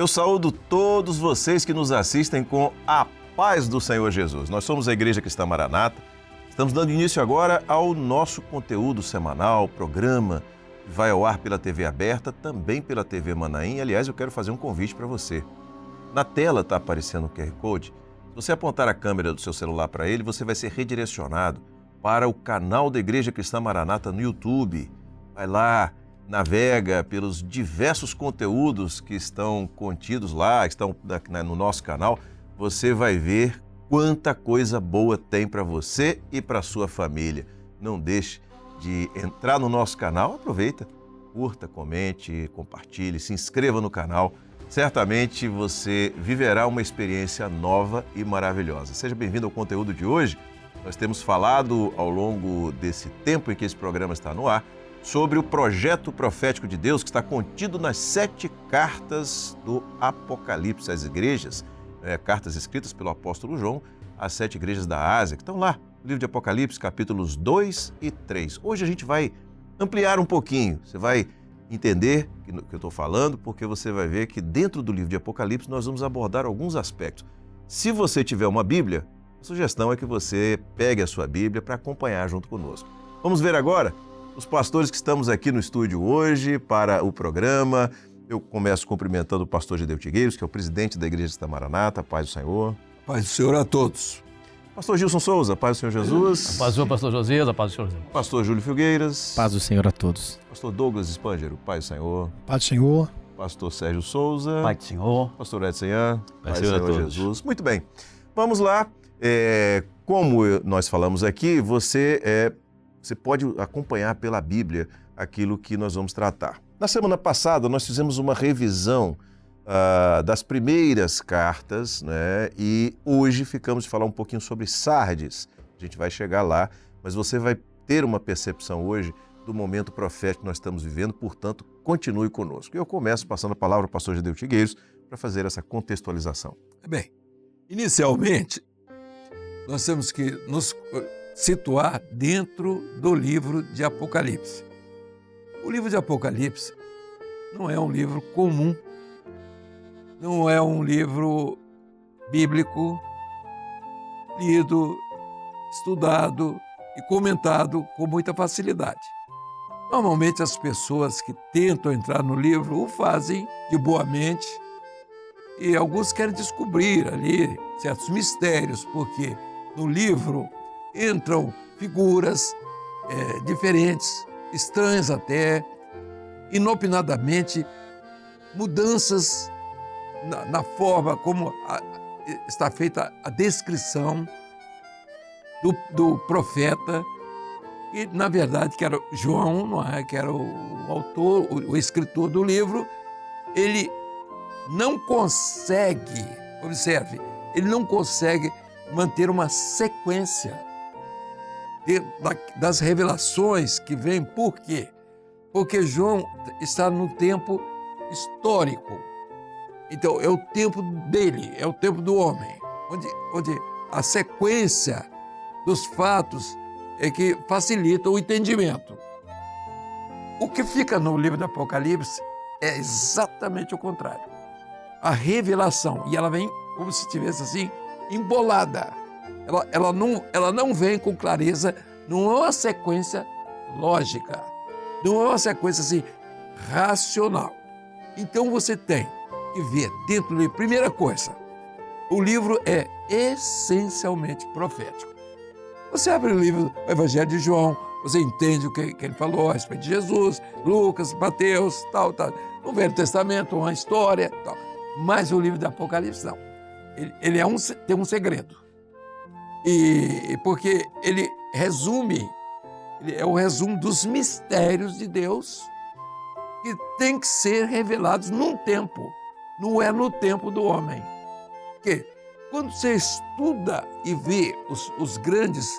Eu saúdo todos vocês que nos assistem com a paz do Senhor Jesus. Nós somos a Igreja Cristã Maranata. Estamos dando início agora ao nosso conteúdo semanal, programa que vai ao ar pela TV aberta, também pela TV Manaim. Aliás, eu quero fazer um convite para você. Na tela está aparecendo o QR Code. Se você apontar a câmera do seu celular para ele, você vai ser redirecionado para o canal da Igreja Cristã Maranata no YouTube. Vai lá, navega pelos diversos conteúdos que estão contidos lá, que estão no nosso canal. Você vai ver quanta coisa boa tem para você e para sua família. Não deixe de entrar no nosso canal, aproveita, curta, comente, compartilhe, se inscreva no canal. Certamente você viverá uma experiência nova e maravilhosa. Seja bem-vindo ao conteúdo de hoje. Nós temos falado ao longo desse tempo em que esse programa está no ar sobre o projeto profético de Deus que está contido nas 7 cartas do Apocalipse às igrejas, cartas escritas pelo apóstolo João às 7 igrejas da Ásia, que estão lá no livro de Apocalipse, capítulos 2 e 3. Hoje a gente vai ampliar um pouquinho, você vai entender o que eu estou falando, porque você vai ver que dentro do livro de Apocalipse nós vamos abordar alguns aspectos. Se você tiver uma Bíblia, a sugestão é que você pegue a sua Bíblia para acompanhar junto conosco. Vamos ver agora os pastores que estamos aqui no estúdio hoje para o programa. Eu começo cumprimentando o pastor Gedeu Tigueiros, que é o presidente da Igreja Cristã Maranata. Paz do Senhor. Paz do Senhor a todos. Pastor Gilson Souza, paz do Senhor Jesus. A paz do Senhor, pastor Josias, a paz do Senhor Jesus. Pastor Júlio Filgueiras. Paz do Senhor a todos. Pastor Douglas Espângero, paz do Senhor. Paz do Senhor. Pastor Sérgio Souza. Paz do Senhor. Pastor Edson Ian, Paz do Senhor Jesus. Muito bem, vamos lá. Como nós falamos aqui, você pode acompanhar pela Bíblia aquilo que nós vamos tratar. Na semana passada, nós fizemos uma revisão das primeiras cartas, né? E hoje ficamos de falar um pouquinho sobre Sardes. A gente vai chegar lá, mas você vai ter uma percepção hoje do momento profético que nós estamos vivendo, portanto, continue conosco. Eu começo passando a palavra ao pastor Gedeu Tigueiros para fazer essa contextualização. Bem, inicialmente, nós temos que nos situar dentro do livro de Apocalipse. O livro de Apocalipse não é um livro comum, não é um livro bíblico lido, estudado e comentado com muita facilidade. Normalmente as pessoas que tentam entrar no livro o fazem de boa mente e alguns querem descobrir ali certos mistérios, porque no livro entram figuras diferentes, estranhas até, inopinadamente, mudanças na forma como está feita a descrição do profeta, e na verdade que era João, não é? Que era o autor, o escritor do livro. Ele não consegue, observe, ele não consegue manter uma sequência das revelações que vêm. Por quê? Porque João está no tempo histórico. Então, é o tempo dele, é o tempo do homem, onde a sequência dos fatos é que facilita o entendimento. O que fica no livro do Apocalipse é exatamente o contrário. A revelação, e ela vem como se estivesse assim, embolada. Ela não vem com clareza, não é uma sequência lógica, não é uma sequência assim, racional. Então você tem que ver dentro do livro, primeira coisa, o livro é essencialmente profético. Você abre o livro, o Evangelho de João, você entende o que ele falou a respeito de Jesus, Lucas, Mateus, tal. No Velho Testamento, uma história, tal. Mas o livro do Apocalipse não. Ele tem um segredo. E porque ele é o resumo dos mistérios de Deus que tem que ser revelados num tempo, não é no tempo do homem. Porque quando você estuda e vê os grandes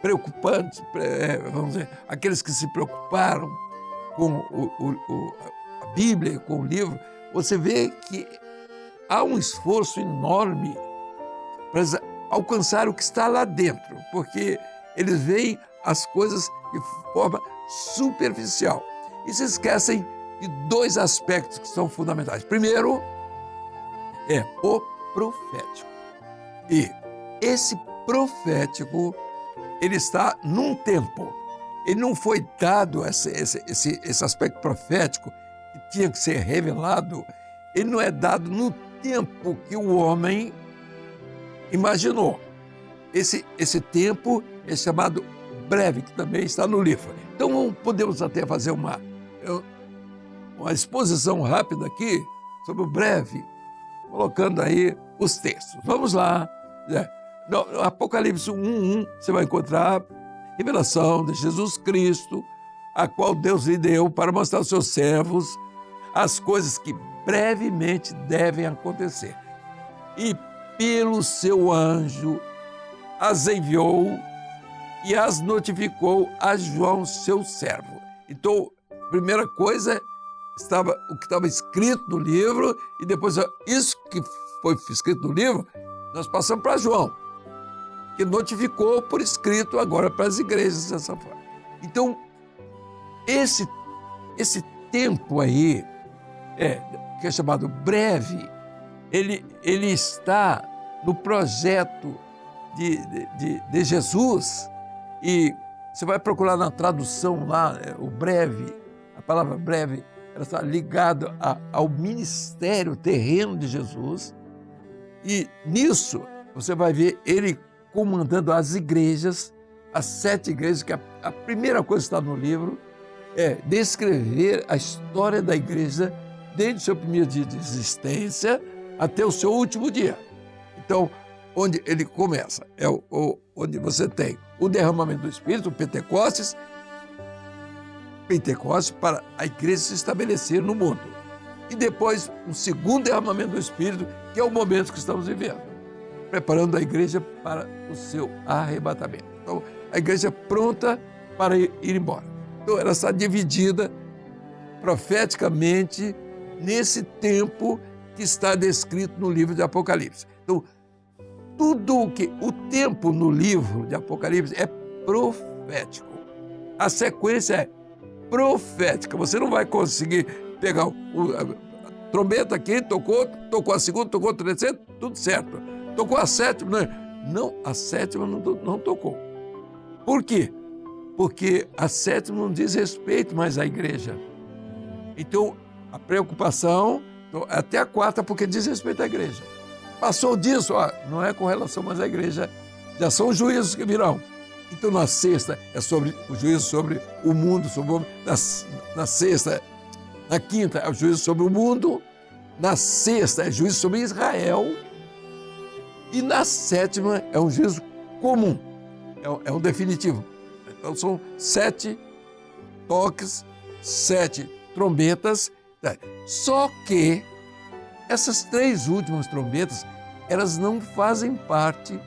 preocupantes, vamos dizer, aqueles que se preocuparam com a Bíblia, com o livro, você vê que há um esforço enorme para alcançar o que está lá dentro, porque eles veem as coisas de forma superficial e se esquecem de 2 aspectos que são fundamentais. Primeiro, é o profético. E esse profético, ele está num tempo. Ele não foi dado esse aspecto profético que tinha que ser revelado. Ele não é dado no tempo que o homem imaginou. Esse tempo é chamado breve, que também está no livro. Então, podemos até fazer uma exposição rápida aqui sobre o breve, colocando aí os textos. Vamos lá. No Apocalipse 1:1, você vai encontrar revelação de Jesus Cristo, a qual Deus lhe deu para mostrar aos seus servos as coisas que brevemente devem acontecer. E pelo seu anjo as enviou e as notificou a João, seu servo. Então, a primeira coisa, o que estava escrito no livro, e depois isso que foi escrito no livro, nós passamos para João, que notificou por escrito agora para as igrejas dessa forma. Então, esse tempo aí, que é chamado breve, ele está no projeto de Jesus, e você vai procurar na tradução lá, o breve, a palavra breve, ela está ligada ao ministério terreno de Jesus, e nisso você vai ver ele comandando as igrejas, as 7 igrejas, que a primeira coisa que está no livro é descrever a história da igreja desde o seu primeiro dia de existência até o seu último dia. Então, onde ele começa é onde você tem o derramamento do Espírito, o Pentecostes para a igreja se estabelecer no mundo. E depois, um segundo derramamento do Espírito, que é o momento que estamos vivendo, preparando a igreja para o seu arrebatamento. Então, a igreja é pronta para ir embora. Então, ela está dividida profeticamente nesse tempo que está descrito no livro de Apocalipse. Então, o tempo no livro de Apocalipse é profético. A sequência é profética. Você não vai conseguir pegar a trombeta aqui, tocou a segunda, tocou a terceira, tudo certo. Tocou a sétima, não, a sétima não tocou. Por quê? Porque a sétima não diz respeito mais à igreja. Então, a preocupação, até a quarta, porque diz respeito à igreja. Passou disso, não é com relação mais à igreja, já são juízos que virão. Então, na sexta, é sobre o juízo sobre o mundo, sobre o homem. Na sexta, na quinta, é o juízo sobre o mundo. Na sexta, é juízo sobre Israel. E na sétima, é um juízo comum, é um definitivo. Então, são 7 toques, 7 trombetas. Só que essas 3 últimas trombetas, elas não fazem parte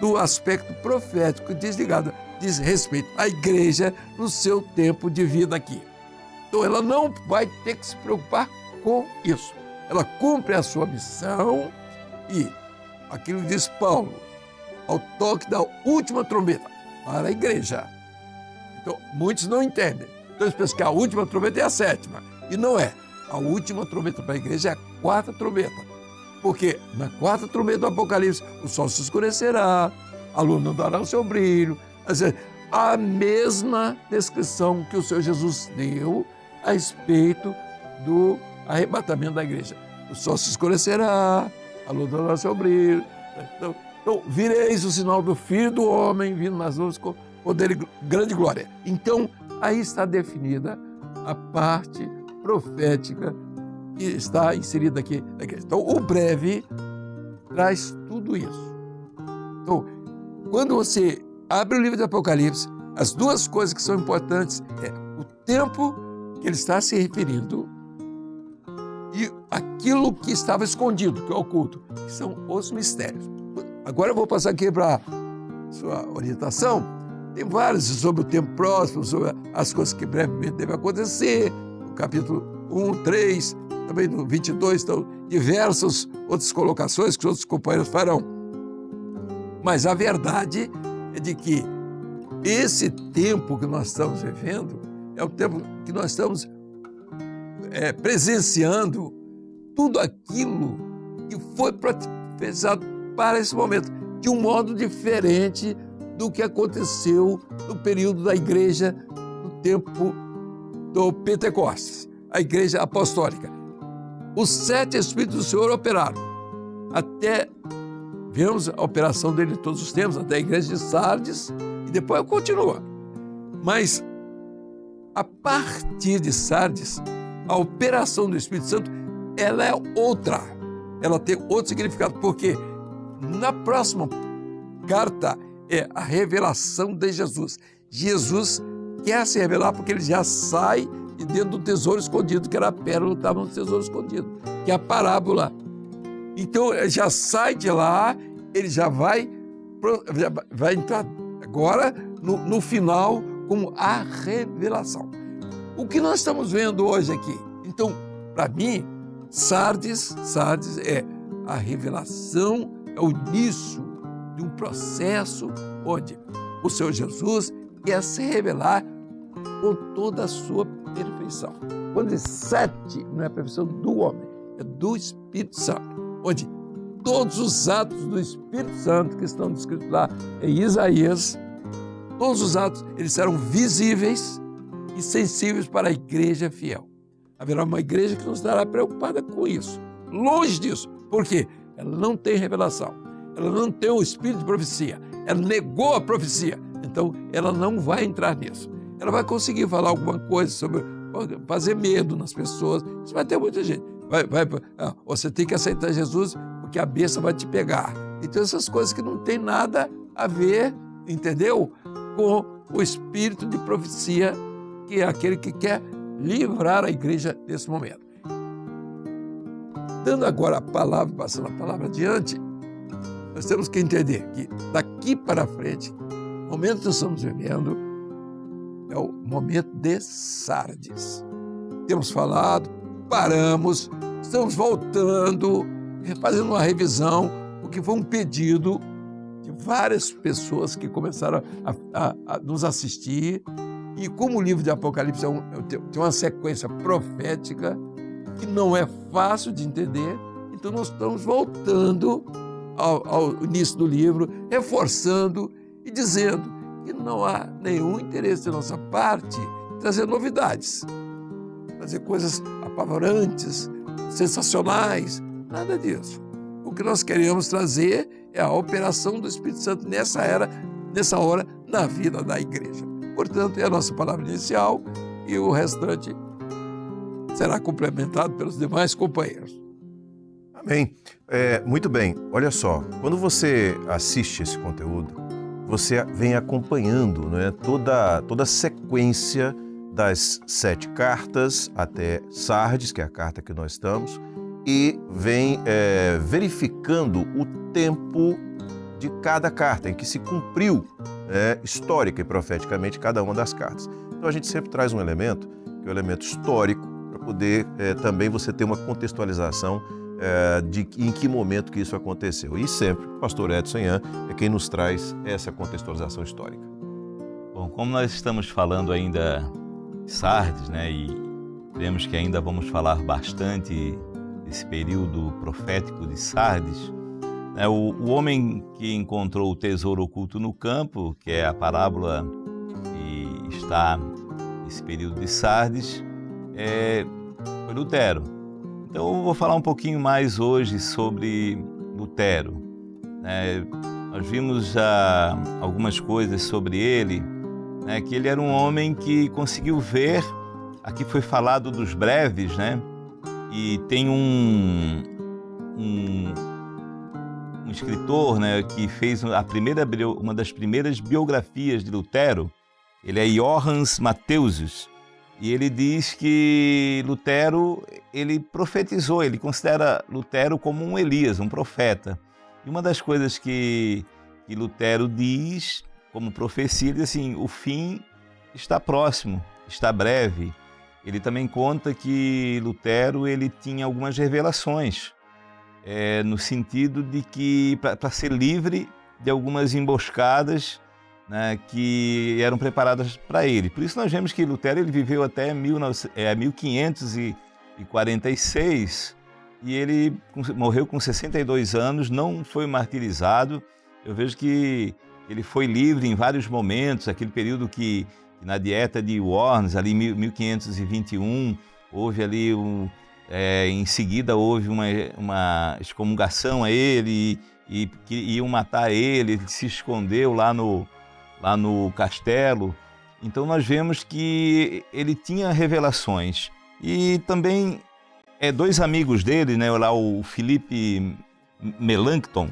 do aspecto profético diz respeito à igreja no seu tempo de vida aqui. Então, ela não vai ter que se preocupar com isso. Ela cumpre a sua missão e aquilo diz Paulo, ao toque da última trombeta para a igreja. Então, muitos não entendem. Então, eles pensam que a última trombeta é a 7ª. E não é. A última trombeta para a igreja é a 4ª trombeta. Porque na 4ª trombeta do Apocalipse, o sol se escurecerá, a lua não dará o seu brilho. A mesma descrição que o Senhor Jesus deu a respeito do arrebatamento da igreja. O sol se escurecerá, a lua não dará o seu brilho. Então, vireis o sinal do Filho do Homem vindo nas nuvens com poder e grande glória. Então, aí está definida a parte profética que está inserida aqui na igreja. Então, o breve traz tudo isso. Então, quando você abre o livro de Apocalipse, as 2 coisas que são importantes é o tempo que ele está se referindo e aquilo que estava escondido, que é oculto, que são os mistérios. Agora eu vou passar aqui para a sua orientação. Tem vários sobre o tempo próximo, sobre as coisas que brevemente devem acontecer, no capítulo 1, 3, também no 22, estão diversas outras colocações que os outros companheiros farão. Mas a verdade é de que esse tempo que nós estamos vivendo é o tempo que nós estamos presenciando tudo aquilo que foi profetizado para esse momento, de um modo diferente do que aconteceu no período da igreja, no tempo do Pentecostes, a igreja apostólica. Os 7 Espíritos do Senhor operaram, até vemos a operação dele todos os tempos, até a igreja de Sardes, e depois continua. Mas, a partir de Sardes, a operação do Espírito Santo, ela é outra, ela tem outro significado, porque na próxima carta é a revelação de Jesus. Jesus quer se revelar porque ele já sai de dentro do tesouro escondido, que era a pérola que estava no tesouro escondido, que é a parábola. Então, ele já sai de lá, ele já vai entrar agora no final como a revelação. O que nós estamos vendo hoje aqui? Então, para mim, Sardes é a revelação, é o início de um processo onde o Senhor Jesus quer se revelar com toda a sua perfeição. Quando diz 7, não é a perfeição do homem, é do Espírito Santo, onde todos os atos do Espírito Santo que estão descritos lá em Isaías, todos os atos, eles serão visíveis e sensíveis para a igreja fiel. Haverá uma igreja que não estará preocupada com isso, longe disso, porque ela não tem revelação, ela não tem o espírito de profecia, ela negou a profecia, então ela não vai entrar nisso. Ela vai conseguir falar alguma coisa sobre fazer medo nas pessoas, isso vai ter muita gente. Você tem que aceitar Jesus porque a besta vai te pegar. Então essas coisas que não tem nada a ver, entendeu? Com o espírito de profecia, que é aquele que quer livrar a igreja nesse momento. Dando agora a palavra, passando a palavra adiante, nós temos que entender que daqui para frente, o momento que nós estamos vivendo é o momento de Sardes. Temos falado, paramos, estamos voltando, fazendo uma revisão, porque foi um pedido de várias pessoas que começaram a nos assistir. E como o livro de Apocalipse tem uma sequência profética que não é fácil de entender, então nós estamos voltando ao início do livro, reforçando e dizendo que não há nenhum interesse da nossa parte em trazer novidades, trazer coisas apavorantes, sensacionais, nada disso. O que nós queremos trazer é a operação do Espírito Santo nessa hora, na vida da igreja. Portanto, é a nossa palavra inicial e o restante será complementado pelos demais companheiros. Amém. Muito bem, olha só, quando você assiste esse conteúdo, você vem acompanhando, né, toda a sequência das 7 cartas até Sardes, que é a carta que nós estamos, e vem verificando o tempo de cada carta, em que se cumpriu histórica e profeticamente cada uma das cartas. Então a gente sempre traz um elemento, que é o elemento histórico, para poder também você ter uma contextualização de em que momento que isso aconteceu. E sempre o pastor Edson Ian é quem nos traz essa contextualização histórica. Bom, como nós estamos falando ainda de Sardes, né, e vemos que ainda vamos falar bastante desse período profético de Sardes, né, o homem que encontrou o tesouro oculto no campo, que é a parábola que está nesse período de Sardes, foi Lutero. Então eu vou falar um pouquinho mais hoje sobre Lutero. Nós vimos já algumas coisas sobre ele, né, que ele era um homem que conseguiu ver, aqui foi falado dos breves, né, e tem um escritor, né, que fez uma das primeiras biografias de Lutero, ele é Johannes Matthäus. E ele diz que Lutero, ele profetizou, ele considera Lutero como um Elias, um profeta. E uma das coisas que Lutero diz como profecia, ele diz assim, o fim está próximo, está breve. Ele também conta que Lutero ele tinha algumas revelações, no sentido de que para ser livre de algumas emboscadas, né, que eram preparadas para ele. Por isso nós vemos que Lutero ele viveu até 1546 e ele morreu com 62 anos, não foi martirizado. Eu vejo que ele foi livre em vários momentos, aquele período que na dieta de Worms, ali em 1521, houve ali em seguida houve uma excomungação a ele e que iam matar ele se escondeu lá no castelo. Então nós vemos que ele tinha revelações. E também dois amigos dele, né, lá o Philippe Melanchthon,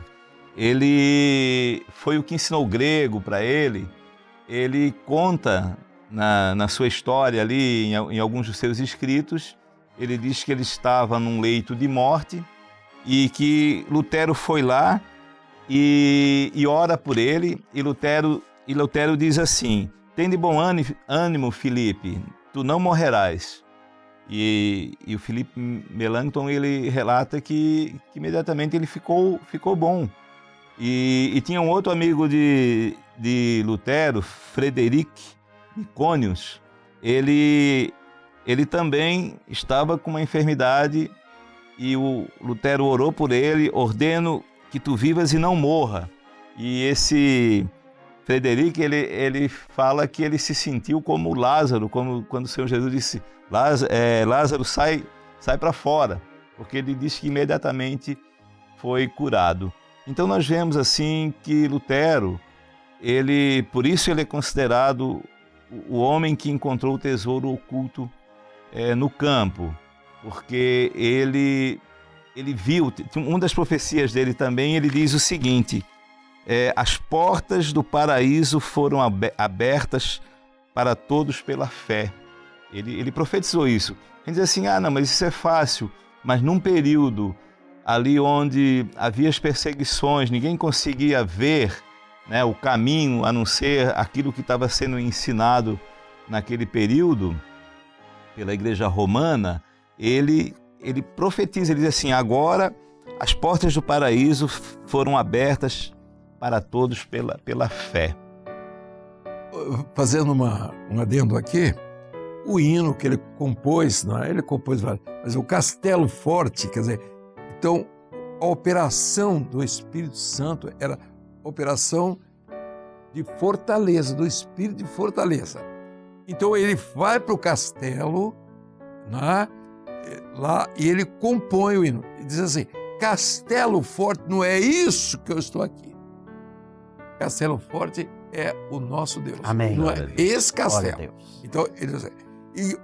ele foi o que ensinou grego para ele. Ele conta na sua história ali, em alguns dos seus escritos, ele diz que ele estava num leito de morte e que Lutero foi lá e ora por ele, e Lutero diz assim: tem de bom ânimo, Filipe, tu não morrerás. E o Philippe Melanchthon, ele relata que imediatamente ele ficou bom. E tinha um outro amigo de Lutero, Frederic Icônios, ele também estava com uma enfermidade e o Lutero orou por ele: ordeno que tu vivas e não morra. E esse Frederic, ele fala que ele se sentiu como Lázaro, como quando o Senhor Jesus disse: Lázaro, sai para fora, porque ele disse que imediatamente foi curado. Então nós vemos assim que Lutero, por isso ele é considerado o homem que encontrou o tesouro oculto no campo, porque ele viu, uma das profecias dele também, ele diz o seguinte: as portas do paraíso foram abertas para todos pela fé. Ele profetizou isso. Ele diz assim: não, mas isso é fácil, mas num período ali onde havia as perseguições, ninguém conseguia ver, né, o caminho a não ser aquilo que estava sendo ensinado naquele período pela Igreja Romana. Ele profetiza, ele diz assim: agora as portas do paraíso foram abertas para todos pela fé. Fazendo um adendo aqui, o hino que ele compôs, mas o Castelo Forte, quer dizer, então a operação do Espírito Santo era operação de fortaleza, do Espírito de fortaleza. Então ele vai para o castelo, né, lá, e ele compõe o hino. Ele diz assim: Castelo Forte, não é isso que eu estou aqui. Castelo Forte é o nosso Deus. Amém. Não é esse castelo. Então, ele diz assim, e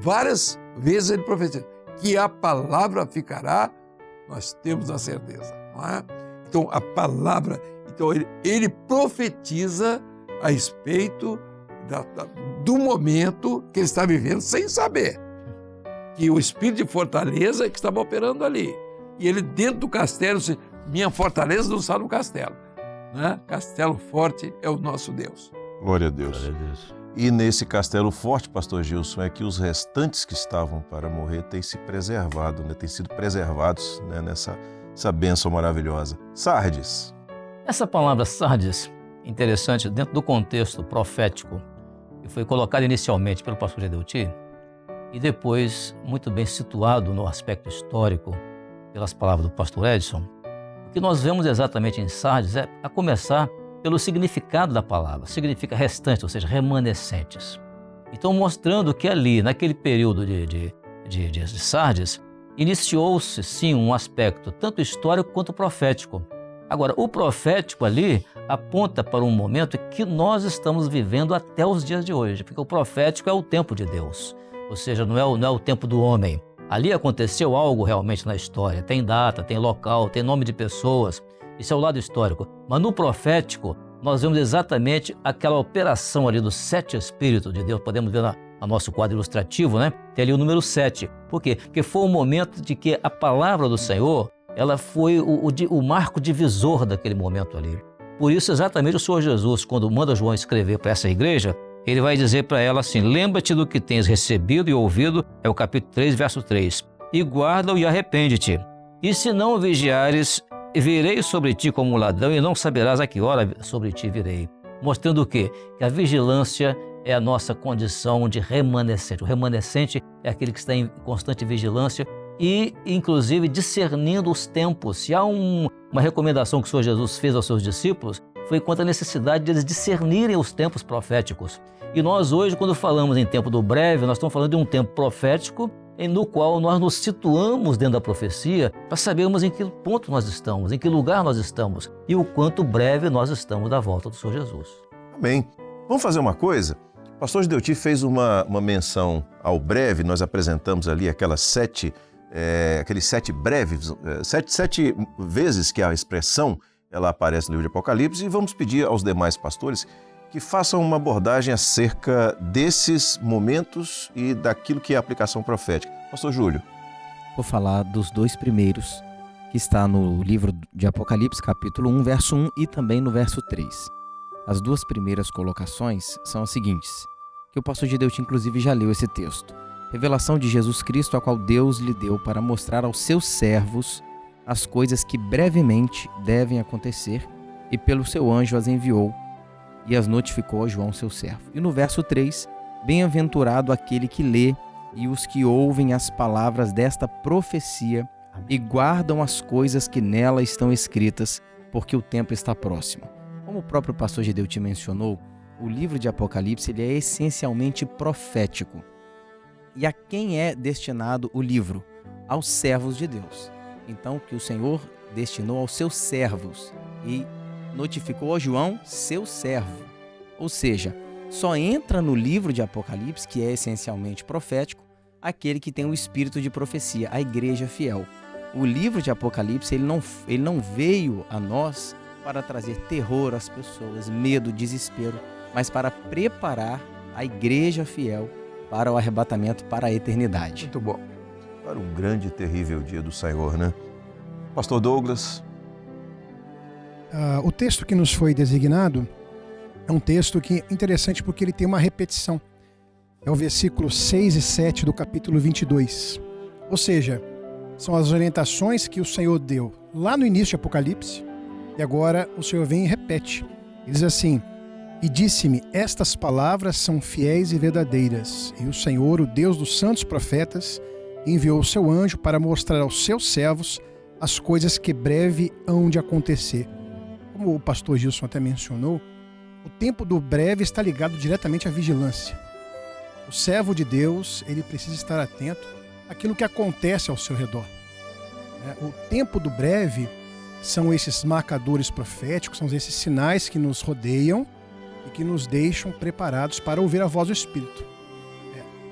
várias vezes ele profetiza que a palavra ficará, nós temos a certeza, não é? Então, a palavra, então ele profetiza a respeito do momento que ele está vivendo, sem saber que o espírito de fortaleza que estava operando ali. E ele dentro do castelo disse: minha fortaleza não está no castelo, né? Castelo Forte é o nosso Deus. Glória a Deus. Glória a Deus. E nesse castelo forte, pastor Gilson, é que os restantes que estavam para morrer têm se preservado, né? Têm sido preservados, né? Nessa bênção maravilhosa. Sardes. Essa palavra Sardes, interessante, dentro do contexto profético, que foi colocado inicialmente pelo pastor Gedeuti, e depois muito bem situado no aspecto histórico pelas palavras do pastor Edson, o que nós vemos exatamente em Sardes é, a começar pelo significado da palavra, significa restante, ou seja, remanescentes. Então, mostrando que ali, naquele período de Sardes, iniciou-se, sim, um aspecto tanto histórico quanto profético. Agora, o profético ali aponta para um momento que nós estamos vivendo até os dias de hoje, porque o profético é o tempo de Deus, ou seja, não é o tempo do homem. Ali aconteceu algo realmente na história, tem data, tem local, tem nome de pessoas, isso é o lado histórico. Mas no profético, nós vemos exatamente aquela operação ali dos 7 Espíritos de Deus, podemos ver no nosso quadro ilustrativo, né? Tem ali o número 7. Por quê? Porque foi o momento de que a palavra do Senhor, ela foi o marco divisor daquele momento ali. Por isso, exatamente, o Senhor Jesus, quando manda João escrever para essa igreja, ele vai dizer para ela assim: lembra-te do que tens recebido e ouvido, é o capítulo 3, verso 3, e guarda-o e arrepende-te. E se não vigiares, virei sobre ti como um ladrão e não saberás a que hora sobre ti virei. Mostrando o quê? Que a vigilância é a nossa condição de remanescente. O remanescente é aquele que está em constante vigilância e, inclusive, discernindo os tempos. Se há uma recomendação que o Senhor Jesus fez aos seus discípulos, foi quanto à necessidade de eles discernirem os tempos proféticos. E nós hoje, quando falamos em tempo do breve, nós estamos falando de um tempo profético no qual nós nos situamos dentro da profecia para sabermos em que ponto nós estamos, em que lugar nós estamos e o quanto breve nós estamos da volta do Senhor Jesus. Amém. Vamos fazer uma coisa? O pastor Gideuti fez uma menção ao breve, nós apresentamos ali aqueles sete breves, sete vezes que a expressão ela aparece no livro de Apocalipse, e vamos pedir aos demais pastores que façam uma abordagem acerca desses momentos e daquilo que é a aplicação profética. Pastor Júlio. Vou falar dos 2 primeiros, que está no livro de Apocalipse, capítulo 1, verso 1 e também no verso 3. As 2 primeiras colocações são as seguintes, que o pastor Gideuti inclusive já leu esse texto. Revelação de Jesus Cristo, a qual Deus lhe deu para mostrar aos seus servos as coisas que brevemente devem acontecer, e pelo seu anjo as enviou e as notificou a João, seu servo. E no verso 3, bem-aventurado aquele que lê e os que ouvem as palavras desta profecia e guardam as coisas que nela estão escritas, porque o tempo está próximo. Como o próprio pastor Gideuti mencionou, o livro de Apocalipse ele é essencialmente profético. E a quem é destinado o livro? Aos servos de Deus. Então, que o Senhor destinou aos seus servos e notificou a João, seu servo. Ou seja, só entra no livro de Apocalipse, que é essencialmente profético, aquele que tem o espírito de profecia, a igreja fiel. O livro de Apocalipse ele não veio a nós para trazer terror às pessoas, medo, desespero, mas para preparar a igreja fiel para o arrebatamento, para a eternidade. Muito bom. Para o grande e terrível dia do Senhor, né? Pastor Douglas. O texto que nos foi designado é um texto que é interessante porque ele tem uma repetição. É o versículo 6 e 7 do capítulo 22. Ou seja, são as orientações que o Senhor deu lá no início de Apocalipse e agora o Senhor vem e repete. Ele diz assim: e disse-me, estas palavras são fiéis e verdadeiras, e o Senhor, o Deus dos santos profetas, enviou o seu anjo para mostrar aos seus servos as coisas que breve hão de acontecer. Como o pastor Gilson até mencionou, o tempo do breve está ligado diretamente à vigilância. O servo de Deus, ele precisa estar atento àquilo que acontece ao seu redor. O tempo do breve são esses marcadores proféticos, são esses sinais que nos rodeiam e que nos deixam preparados para ouvir a voz do Espírito.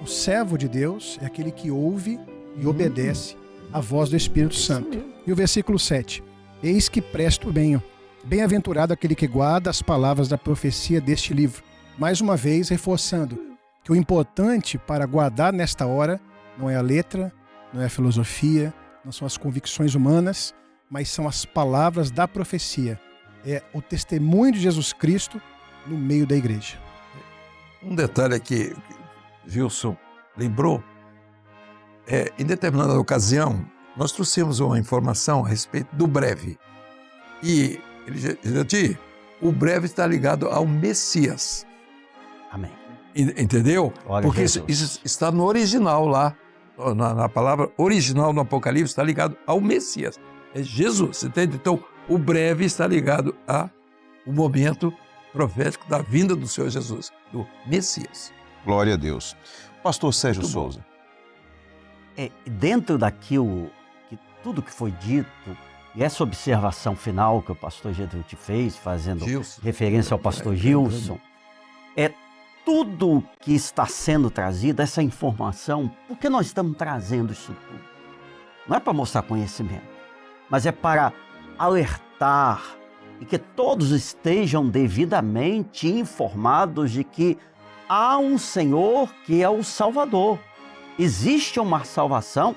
O servo de Deus é aquele que ouve e obedece à voz do Espírito Santo. E o versículo 7. Eis que presto bem. Bem-aventurado aquele que guarda as palavras da profecia deste livro. Mais uma vez, reforçando que o importante para guardar nesta hora não é a letra, não é a filosofia, não são as convicções humanas, mas são as palavras da profecia. É o testemunho de Jesus Cristo no meio da igreja. Um detalhe aqui, Gilson lembrou, em determinada ocasião, nós trouxemos uma informação a respeito do breve. E ele disse, o breve está ligado ao Messias. Amém. Entendeu? Glória porque a isso está no original lá, na palavra original no Apocalipse, está ligado ao Messias. É Jesus, entende? Então, o breve está ligado ao momento profético da vinda do Senhor Jesus, do Messias. Glória a Deus. Pastor Sérgio Muito bom. Souza. Dentro daquilo, tudo que foi dito, e essa observação final que o pastor Gideuti fez, fazendo Gilson. referência ao pastor Gilson, tudo que está sendo trazido, essa informação, por que nós estamos trazendo isso tudo? Não é para mostrar conhecimento, mas é para alertar e que todos estejam devidamente informados de que há um Senhor que é o Salvador. Existe uma salvação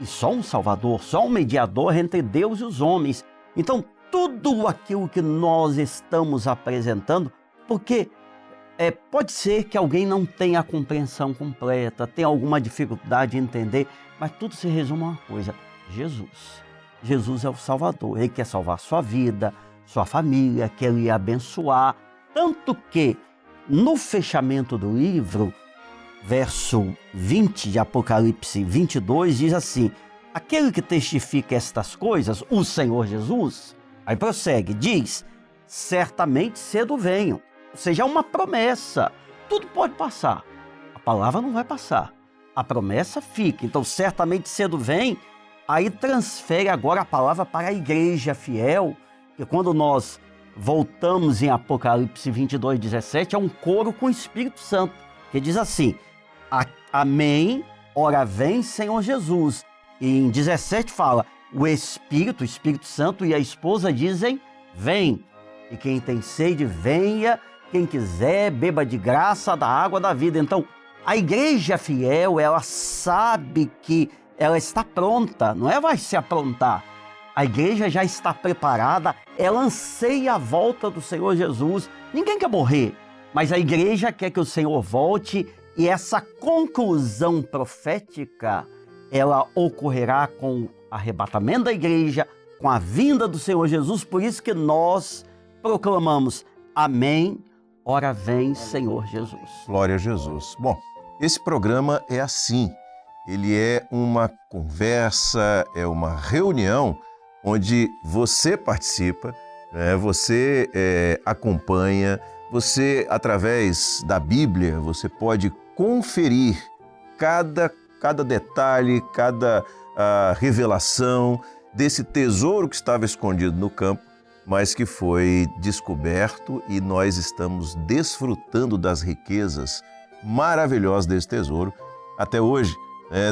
e só um Salvador, só um mediador entre Deus e os homens. Então, tudo aquilo que nós estamos apresentando, porque pode ser que alguém não tenha a compreensão completa, tenha alguma dificuldade em entender, mas tudo se resume a uma coisa: Jesus. Jesus é o Salvador, Ele quer salvar sua vida, sua família, quer lhe abençoar. Tanto que, no fechamento do livro, verso 20 de Apocalipse 22, diz assim: aquele que testifica estas coisas, o Senhor Jesus, aí prossegue, diz, certamente cedo venho. Ou seja, é uma promessa. Tudo pode passar. A palavra não vai passar. A promessa fica. Então, certamente cedo vem. Aí transfere agora a palavra para a igreja fiel, que quando nós voltamos em Apocalipse 22, 17, é um coro com o Espírito Santo, que diz assim, amém, ora vem Senhor Jesus. E em 17 fala, o Espírito Santo e a esposa dizem, vem. E quem tem sede, venha. Quem quiser, beba de graça da água da vida. Então, a igreja fiel, ela sabe que ela está pronta, não é vai se aprontar. A igreja já está preparada, ela anseia a volta do Senhor Jesus. Ninguém quer morrer, mas a igreja quer que o Senhor volte e essa conclusão profética, ela ocorrerá com o arrebatamento da igreja, com a vinda do Senhor Jesus. Por isso que nós proclamamos, amém, ora vem Senhor Jesus. Glória a Jesus. Bom, esse programa é assim, ele é uma conversa, é uma reunião onde você participa, você acompanha, você, através da Bíblia, você pode conferir cada detalhe, cada revelação desse tesouro que estava escondido no campo, mas que foi descoberto e nós estamos desfrutando das riquezas maravilhosas desse tesouro até hoje,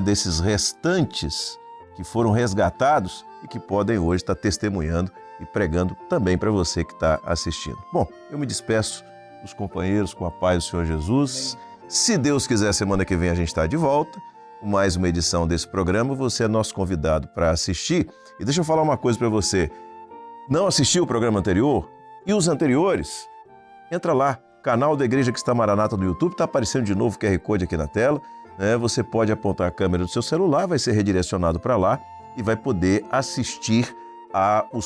desses restantes que foram resgatados e que podem hoje estar testemunhando e pregando também para você que está assistindo. Bom, eu me despeço dos companheiros com a paz do Senhor Jesus. Se Deus quiser, semana que vem a gente está de volta com mais uma edição desse programa. Você é nosso convidado para assistir. E deixa eu falar uma coisa para você. Não assistiu o programa anterior e os anteriores? Entra lá, canal da Igreja Cristã Maranata no YouTube, está aparecendo de novo o QR Code aqui na tela. Você pode apontar a câmera do seu celular, vai ser redirecionado para lá e vai poder assistir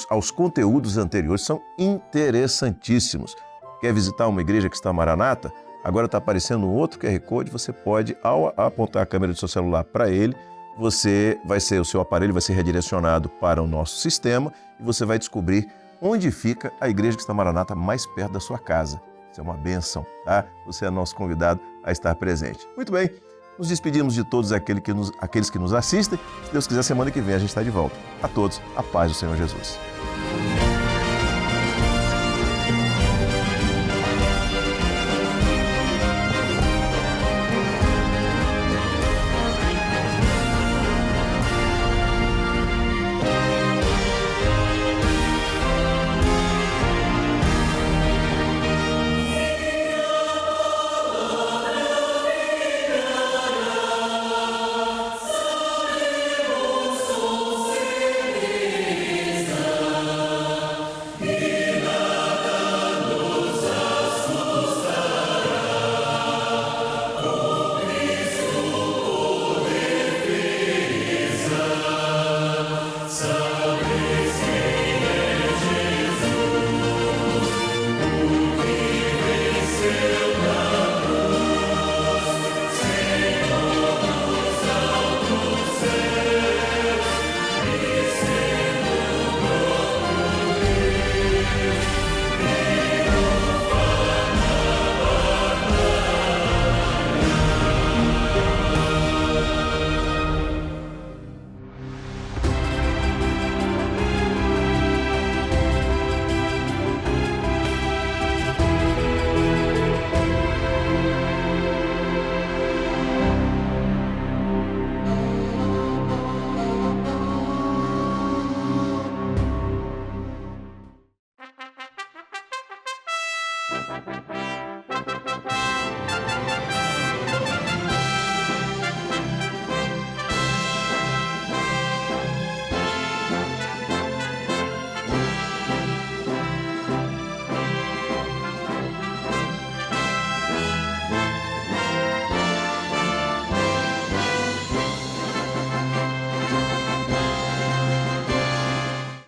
aos conteúdos anteriores. São interessantíssimos. Quer visitar uma Igreja Cristã Maranata? Agora está aparecendo um outro QR Code, você pode, ao apontar a câmera do seu celular para ele, o seu aparelho vai ser redirecionado para o nosso sistema e você vai descobrir onde fica a Igreja Cristã Maranata mais perto da sua casa. Isso é uma bênção, tá? Você é nosso convidado a estar presente. Muito bem, nos despedimos de todos aqueles que nos assistem. Se Deus quiser, semana que vem a gente está de volta. A todos, a paz do Senhor Jesus.